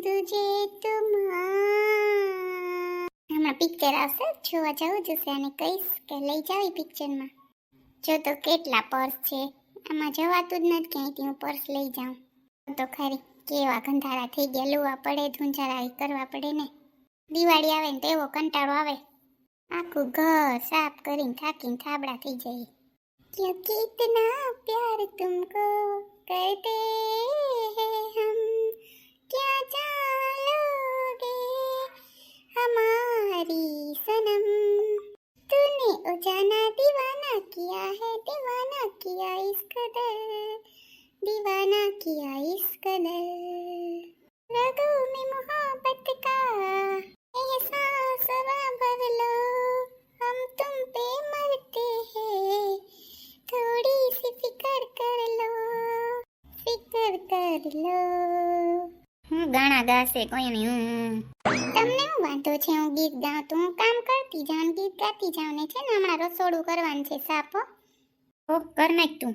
तुझे હમણાં પિક્ચર આવશે, જોવા જવું જશે અને કહીશ કે લઈ જાવ પિક્ચરમાં. જો તો કેટલા પર્સ છે, આમાં જવાતું જ નથી ક્યાંયથી હું પર્સ લઈ જાઉં. તો ખરી કેવા ગંધારા થઈ ગયા, લોવા પડે, ધૂંઝારા કરવા પડે ને. દિવાળી આવે ને તો એવો કંટાળો આવે, આખું ઘર સાફ કરીને થાકીને થાબડા થઈ જાય. ક્યોંકિ ઇતના પ્યાર તુમકો કરતે હૈ હમ, ક્યાં ચાલોગે हमारी सनम, तूने उजाना दीवाना किया है, दीवाना किया इस कदर, दीवाना किया इस कदर, रगों में मोहब्बत का एहसास भर लो, हम तुम पे मरते हैं, थोड़ी सी फिकर कर लो, फिकर कर लो. હું ગાણા ગાશે કોઈ નહીં. તમને શું વાંધો છે હું ગીત ગાઉં તો? હું કામ કરતી જાઉં, ગીત ગાતી જાઉં ને. છે ને હમણાં રસોડું કરવાનું છે સાફ. ઓ કર નાખ તું.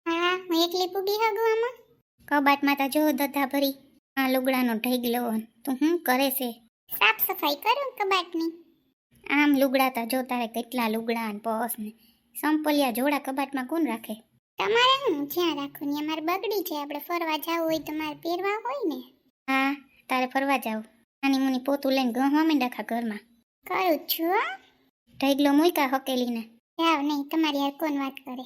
હા હું એકલી પૂગી હગું આમાં. કબાટમાં તો જો દધા ભરી આ લુગડાનો ઢગલો. તું શું કરે છે? સાફ સફાઈ કરું કબાટની. આમ લુગડા તો જો તારે કેટલા લુગડા ને પર્સ ને સંપલિયા જોડા કબાટમાં કોણ રાખે? તમારે હું જ્યાં રાખું ને. અમારે બગડી છે, આપણે ફરવા જવું હોય તો મારે પહેરવા હોય ને. હા તારે ફરવા જાવ. નાની મુની પોતું લઈને ગહવા માંડ આખા ઘરમાં. કરું છું. ઢગલો મૂકા હકેલીને જાવ નહીં. તમારી યાર કોણ વાત કરે?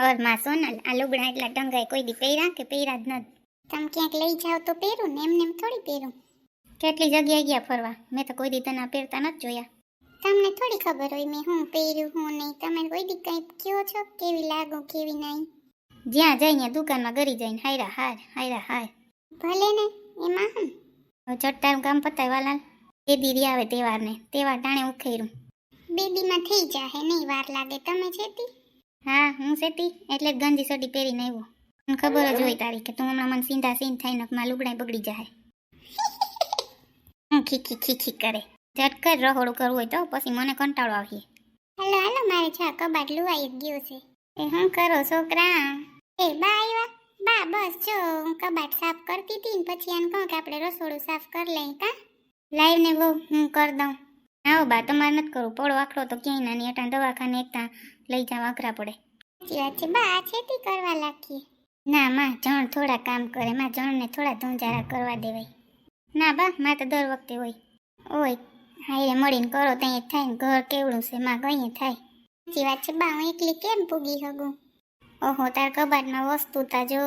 ઓર માં સોનલ, આ લુગડા એટલા ટંગાય કોઈ દી પહેર્યા કે પહેર્યા જ નથી? તમે ક્યાંક લઈ જાવ તો પહેરું ને, એમને એમ થોડી પહેરું. કેટલી જગ્યાએ ગયા ફરવા, મેં તો કોઈ દી તને પહેરતા નથી જોયા. તમને થોડી ખબર હોય મેં હું પહેર્યું હું નહીં. તમે કોઈ દી કંઈ કહો છો કેવી લાગુ કેવી નહીં? જ્યાં જઈને દુકાનમાં ગરી જઈને હાયરા હાર હાયરા હાર. ભલે ને એમાં હું ચટ્ટાનું કામ પતાય વાલા. બેદી આવે તહેવારને, તહેવાર ટાણે ઉખેરું. બેદીમાં થઈ જાહે, નહીં વાર લાગે. તમે છેતી? હા હું છેતી, એટલે જ ગંજી સોડી પહેરીને આવ્યો. મને ખબર જ હોય તારી કે તું હમણાં મને સીંધા સીન થઈને માં લુગડાય બગડી જાય. હું ખીખી ખીખી કરે. ઝટકર રહોડું કરવું હોય તો પછી મને કંટાળો આવીએ. હાલો હાલો, મારે છા કબાટ લુવાઈ જ ગયો છે. એ શું કરો છોકરા? એ બા આવ્યા? બા બસ જો હું કબાટ સાફ કરતી હતી ને પછી આને કહું કે આપણે રસોડું સાફ કરી લઈએ. કા લાઈવ ને બહુ હું કરી દઉં. આવો બા, તમારે નથી કરવું. પડો આખડો તો ક્યાંય નાની અટાણ દવાખાને એકતા લઈ જવા આકરા પડે. સાચી વાત છે બા, આ છેતી કરવા લાગીએ. ના માં જણ થોડા કામ કરે, માં જણને થોડા ધૂંઝારા કરવા દેવાય. ના બા માં તો દર વખતે હોય હાયરે મળીને કરો ત્યાં થાય ને. ઘર કેવડું છે માં, કઈ થાય. સાચી વાત છે બા, હું એકલી કેમ પૂગી હગું? ઓહો તાર કબાટમાં વસ્તુ તા જો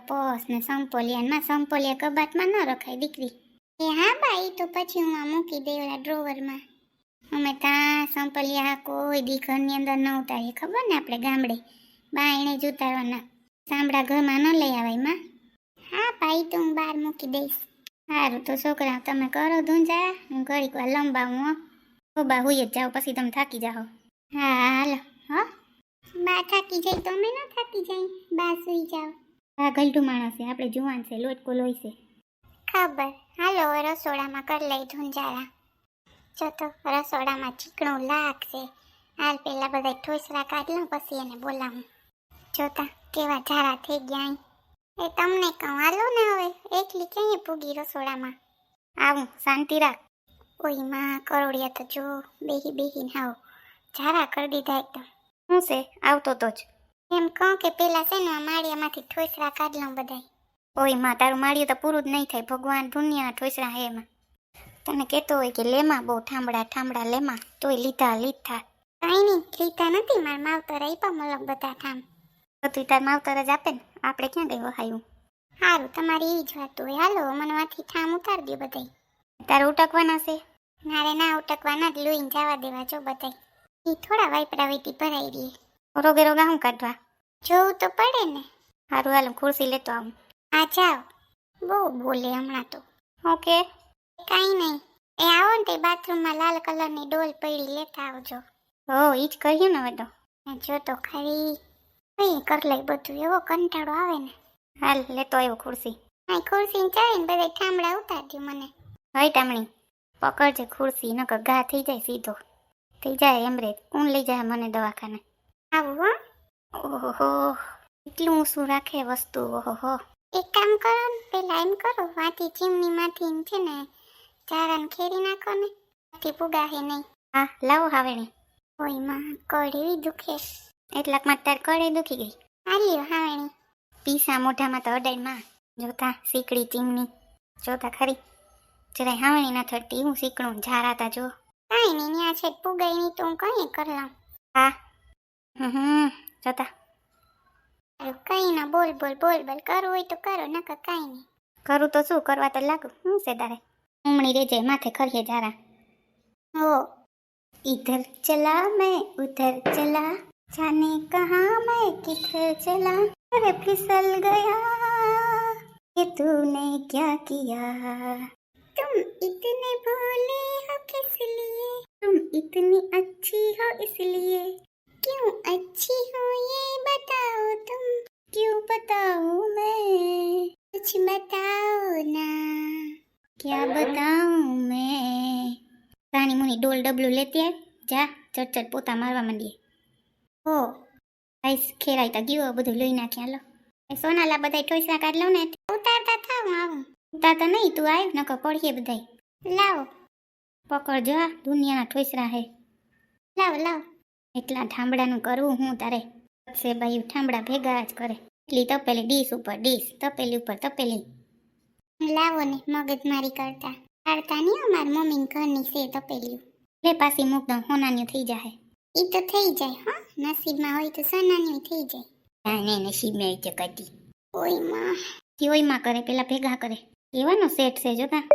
પર્સ ને સંપોલિયા. સંપોલિયા કબાટમાં ન રખાય દીકરી. એ હા બા, એ તો પછી હું આ મૂકી દેવડા ડ્રોવરમાં. અમે ત્યાં સંપલિયા કોઈ દી ઘરની અંદર ન ઉતારીએ, ખબર ને આપણે ગામડે બા એને જ ઉતારવાના. સાંભળા ઘરમાં ન લઈ આવાય માં. હા ભાઈ તો હું બહાર મૂકી દઈશ. સારું તો છોકરા તમે કરો ધૂંઝારા, હું ઘડીક વાર લંબાવું. હો બા હુઈ જ જાઓ પછી તમે થાકી જાઓ. હા હાલો હા. બા થાકી જાય તો અમે ન થાકી જાય. બા સુઈ જાવ. બા ગલઢું માણસ છે, આપણે જુવાન છે, લોટકો લોહી છે. ખબર. હાલો રસોડામાં કરી લઈ ધૂંઝારા. જો તો રસોડામાં ચીકણું લાગશે. હાલ પેલા બધા ઠોસરા કાઢ લઉં પછી એને બોલાવું. જોતા કેવા ઝારા થઈ ગયા. એ તમને કહું હાલો ને હવે, એકલી ક્યાંય પૂગી રસોડામાં. આવું શાંતિ રાખ. ઓય માં કરોડિયા તો જો બેહી બેહીને આવો ઝારા કરી દીધા એકદમ. શું છે આવતો તો જ એમ કહું કે પેલા છે ને આ માળિયામાંથી ઠોસરા કાઢ લઉં બધાય. ઓય માં તારું માળિયું તો પૂરું જ નહીં થાય. ભગવાન દુનિયા ઠોસરા હે એમાં. તને કહેતો હોય કે લેમાં બહુ ઠામડા લેમાં, તોય લીધા. કાંઈ નહીં લીધા નથી. મારા માવતર આપ્યા મલક બધા ઠામ. તો તું તાર માવતર જ આપે ને, આપણે ક્યાં ગઈ વહાયું. સારું તમારી એવી જ વાત હોય. હાલો મનમાંથી ઠામ ઉતાર દો બધાય. તારે ઉટકવાના છે? મારે ના ઉટકવાના જ, લોહીને જવા દેવા જો બધાય. એ થોડા વાઈપડા વાઈટી ભરાઈ રહી. રોગે રોગા શું કાઢવા? જોવું તો પડે ને. સારું હાલ ખુરશી લેતો આવું. હા જાઓ. બહુ બોલે હમણાં તો. ઓકે કાંઈ નહીં. એ આવો ને તે બાથરૂમમાં લાલ કલરની ડોલ પડી લેતા આવજો. હો ઈ જ કહ્યું ને હવે તો. જો તો ખરી કઈ કર લઈ બધું, એવો કંટાળો આવે ને. હાલ લેતો આવ્યો ખુરશી. હા ખુરશી ચાલીને બધા ઠામડા ઉતારજો મને. હઈ ટામણી પકડજે ખુરશી, નકર ઘા થઈ જાય સીધો. થઈ જાય એમરે કોણ લઈ જાય મને દવાખાને. આવું હો. ઓહો એટલું શું રાખે વસ્તુ. ઓહો એક કામ કરો ને, પેલા એમ કરો, વાથી ચીમનીમાંથી છે ને ચારાને ખેરી નાખો ને, આથી પુગાહે નહીં. હા લાવો હાવેણી. ઓય માં કડી દુખે. એટલાકમાં તાર કડી દુખી ગઈ. હાલ્યો હાવેણી. પીસા મોઢામાં તો અડાઈમાં. જોતા સીકડી ચીમની. જોતા ખરી. જરાય હાવેણી ના થતી હું સીકણું ઝારાતા જો. કાંઈ નહીં ન્યા છે પુગાઈ નહીં તો હું કઈ કરલામ. હા જોતા. કઈ ના બોલ બોલ કરવું હોય તો કરો નકર કાંઈ નહીં. કરું તો શું કરવા તો લાગુ હું છે તારે. ઉમણી રેજે માથે ખરીએ જારા. हो इधर चला मैं उधर चला जाने कहाँ मैं किधर चला अरे फिसल गया ये तूने क्या किया तुम इतने भोले हो किस लिए तुम इतनी अच्छी हो इसलिए क्यों अच्छी हो ये बताओ तुम क्यों बताऊं मैं कुछ बताओ ना क्या बताऊं मैं તાની મુની ડોલ ડબલું લેતી આવ જા ચટ પોતા મારવા માંડીએ. હો આઈસ ખેરાઈતા ગયો બધું લઈ નાખ્યા લો. એ સોનાલા બધાય ઠોસરા કાઢ લઉં ને ઉતારતા થાવ આવું. ઉતારતા નહીં તું આવ નકર પડીએ બધાય. લાવો પકડ જા દુનિયાના ઠોસરા હે. લાવ એટલા ઠામડાનું કરવું હું તારે છે ભાઈ ઠામડા ભેગા જ કરે. એટલી તપેલી ડીશ ઉપર ડીશ તપેલી ઉપર તપેલી. લાવો ને મગજ મારી કરતા કાઢતા નહીં અમાર મમ્મી ઘરની છે તપેલ્યું. લે પાછી મૂક દઉં હોનાન્યું થઈ જાય. ઈ તો થઈ જાય હા નસીબમાં હોય તો સોનાન્યું થઈ જાય. હા ને નસીબમાં હોય તો કાઢી. ઓય માં કરે પેલા ભેગા કરે. કેવાનો સેટ છે જોતા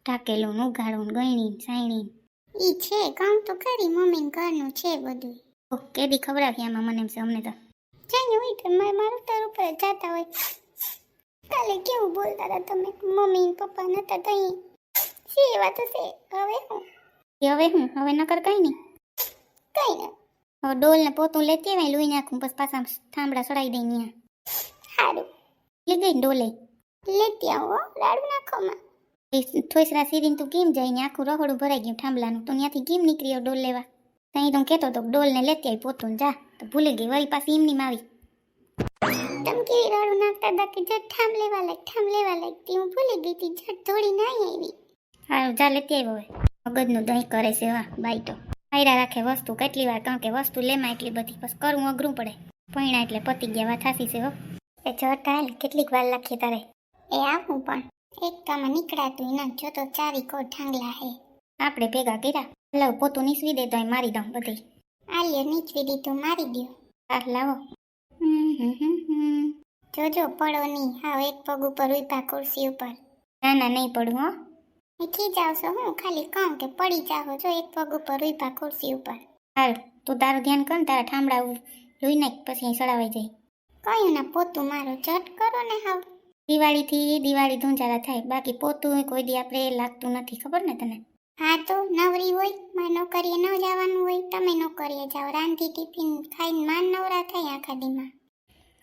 ઢાકેલું ઉગાડું ગયણી સાયણી. ઈ છે કામ તો કરી મમ્મી ઘરનું છે બધું. ઓહ કેદી ખવડાવી આમાં મને એમ છે અમને તો. જાય હોય તો મારું તાર ઉપર જાતા હોય. કાલે કેવું બોલતા હતા તમે મમ્મી પપ્પા નતા તઈ. એ વાત છે હવે હું નકર કઈ નહીં. હવે ડોલ ને પોતું લેતી આવે લોહી નાખું પછી પાછા થાંભળા સડાઈ દઈ ન્યા. સારું લઈ ગઈ ડોલે લેતી આવો લાડુ નાખોમાં. થોસરા સીરીને તું કેમ જાય ને આખું રહોડું ભરાઈ ગયું થાંભલાનું તો ત્યાંથી કેમ નીકળી ડોલ લેવા. ત્યાં તો કહેતો તો ડોલ ને લેતી આવી પોતું જા તો ભૂલી ગઈ વળી પાછી એમની આવી. તમે કેવી લાડુ નાખતા હતા કે જટ ઠામ લેવા લાગ તે હું ભૂલી ગઈ હતી જટ થોડી નાઈ આવી. હા જા લેતી આવ્યો હવે મગજનું દહીં કરે છે વાહ બાઈ તો આયરા રાખે વસ્તુ કેટલી વાર કારણ કે વસ્તુ લેમાં એટલી બધી બસ કરવું અઘરું પડે. પૈણા એટલે પતી ગયા વાત હાસી છે હો. એ જટ હાલ કેટલીક વાર લાખીએ તારે. એ આવું પણ એક કામાં નીકળાતું ના જો તો ચારી કોટ ઠાંગલા હે. આપણે ભેગા કર્યા લાવ પોતું નીસવી દે તો મારી દઉં બધી. આલ્યો નીચવી દીધું મારી દો. હા લાવો જોજો પડો નહીં હાવ એક પગ ઉપર ઉભા ખુરશી ઉપર. ના નહીં પડું હો. ખી જાવ છો હું ખાલી કહું કે પડી જાવ જો એક પગ ઉપર ઉભા ખુરશી ઉપર. હાલ તું તારું ધ્યાન કર તારા ઠામડા લોહી નાખ પછી સડાવાઈ જાય. કયું ના પોતું મારો જટ કરો ને હાવ. દિવાળી ધૂંજારા થાય બાકી પોતું કોઈ દી આપણે લાગતું નથી ખબર ને તને. હા તો નવરી હોય મારે નોકરીએ ન જવાનું હોય તમે નોકરીએ જાઓ રાંધી ટિફિન ખાઈને માન નવરા થાય આખા દીમાં.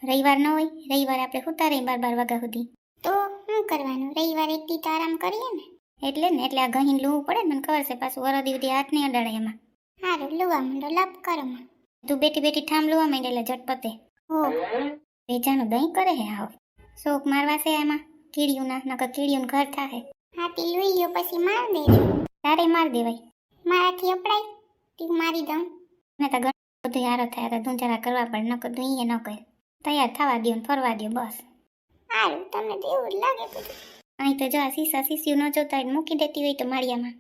રવિવાર ન હોય રવિવાર આપણે સુતા રહી 12 વાગ્યા સુધી. તો શું કરવાનું રવિવાર એક દી તો આરામ કરીએ ને. એટલે આ ગહીન લૂવું પડે મને ખબર છે પાછું વરદી ઉધી હાથ નહીં અડાડે એમાં. સારું લુવા માંડો લપ કરો માં. તું બેઠી ઠામ લુવા માંડે એટલે ઝટપતે. હો વેચાનું દહીં કરે હે હાવ. શોક મારવા છે એમાં કીડિયું ના નકર કીડિયું ઘર થાહે. હાથી લઈ ગયો પછી માર દેજો. તારે માર દેવાય મારાથી અપડાય તું મારી દઉં. ને તો ઘણું બધું હારો થાય તો ધૂંચારા કરવા પડે નકર દુઈએ ન કરે. તૈયાર થવા દો ને ફરવા દો બસ. સારું તમને તો એવું જ લાગે બધું. અહીં તો જો સીસ્યું ન જોતા હોય મૂકી દેતી હોય તો માળિયામાં.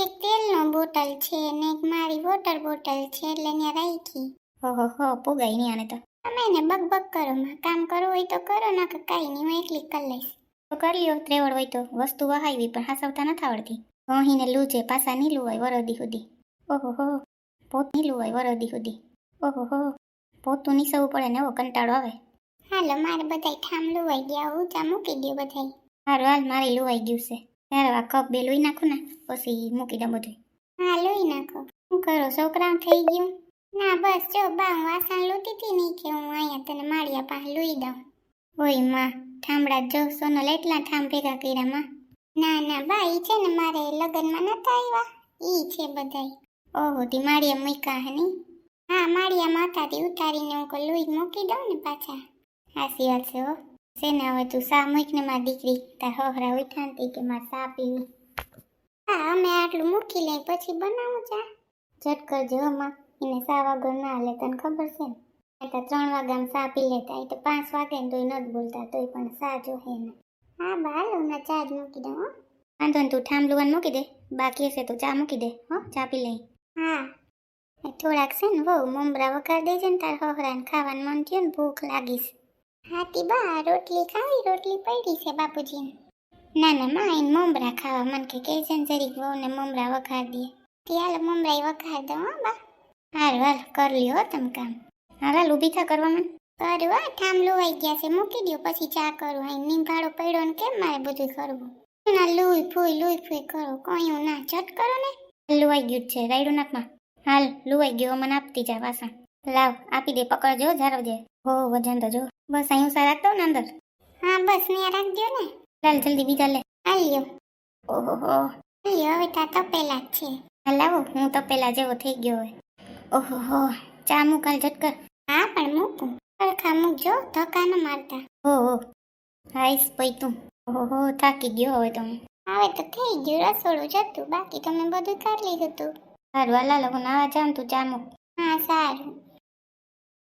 એક તેલનો બોટલ છે ને એક મારી વોટર બોટલ છે એટલે ત્યાં રાખી. હો પુગાઈ નહીં આને તો. તમે ને બકબક કરો માં કામ કરવું હોય તો કરો નકર કાંઈ નહીં હું એકલી કરી લઈશ. તો કરી લ્યો ત્રેવડ હોય તો વસ્તુ વહાવી પણ હાસવતા નથી આવડતી. વહીને લૂજે પાછા નહીં લુવાય વરદી સુધી. ઓહો પોત નહીં લુવાય વરદી સુધી. ઓહો પોતું નીસવવું પડે ને એવો કંટાળો આવે. હાલો મારે બધાય ઠામ લુવાઈ ગયા ઊંચા મૂકી દો બધાય. હારું હાલ મારે લુવાઈ ગયું છે ત્યારે આ કપ બે લોહી નાખું ને પછી મૂકી દઉં બધું. હા લોહી નાખો. શું કરો છોકરા થઈ ગયું. ના બસ જો બા હું વાસણ લૂતી હતી નહીં કે હું અહીંયા તને માળિયા પાસે લોહી દઉં. ઓય માં ઠામડા જો સોનલ એટલા ઠામ ભેગા કર્યા માં. ના બા ઈ છે ને મારે લગ્નમાં નતા આવ્યા ઈ છે બધાય. ઓહો તી માળિયા મૂક્યા હે નહીં. હા માળિયા માથાથી ઉતારીને હું લોહી મૂકી દઉં ને પાછા. હાસી વાત છે હો. છે ને હવે તું સા મૂક ને મારી દીકરી, તાર હોહરા ઉઠાનતી કે મારે સા પીવી. હા અમે આટલું મૂકી લઈ પછી બનાવું ચા. ઝટ કરજો માં, એને સા વગર ના લે, તને ખબર છે ને. એ તો 3 વાગ્યામાં સા પી લેતા, એ તો 5 વાગે ને તોય નથી બોલતા, તોય પણ સા જોહે ને. હા બાલો ના ચા જ મૂકી દઉં હો. વાંધો ને તું ઠામલું મૂકી દે, બાકી હશે તો ચા મૂકી દે હો, ચા પી લઈ. હા થોડાક છે ને બહુ મમરા વઘાર દેજે ને તાર હોહરાને ખાવાનું મન થયું ને ભૂખ લાગીશ. હાથી બા રોટલી ખાવી, રોટલી પડી છે બાપુજીને. ના ના માં એને મમરા ખાવા મન કે છે ને જરીક બહુને મમરા વઘાર દે. હાલ મમરા વઘાર દઉં હો બા. હાલ હાલ કર લ્યો તમે કામ. હાલ ઊભી થા કરવા મને. કરું હા, ઠામ લોવાઈ ગયા છે, મૂકી દો પછી ચા કરું. અહીં નીંભાળો પડ્યો ને કેમ મારે બધું કરવું. ના લુઈ ફૂઈ કરો, કયું ના ઝટ કરો ને. લુવાઈ ગયું છે, રાયડું નાખમાં. હાલ લુવાઈ ગયો, મને આપતી જા વાસણ. લાવ આપી દે, પકડજો જારવજે. હો વજન તો જો, બસ અહીં ઉસા રાખતો ને અંદર. હા બસ ને રાખજો ને. ચાલ જલ્દી બીજા લે. હાલ્યો. ઓહો હાલ્યો, હવે તા તપેલા જ છે. હાલ આવો, હું તપેલા જેવો થઈ ગયો હોય. ઓહો ચા મૂકાલ ઝટકર. હા પણ મૂકું સરખા મૂકજો, ધક્કા ન મારતા. હો હાઈસ પૈતું. ઓહો થાકી ગયો હવે તમે. હવે તો થઈ ગયું, રસોડું જતું, બાકી તમે બધું કરી લીધું તું. સારું હાલ હું નાવા જાઉં, તું ચા મૂક. હા સારું.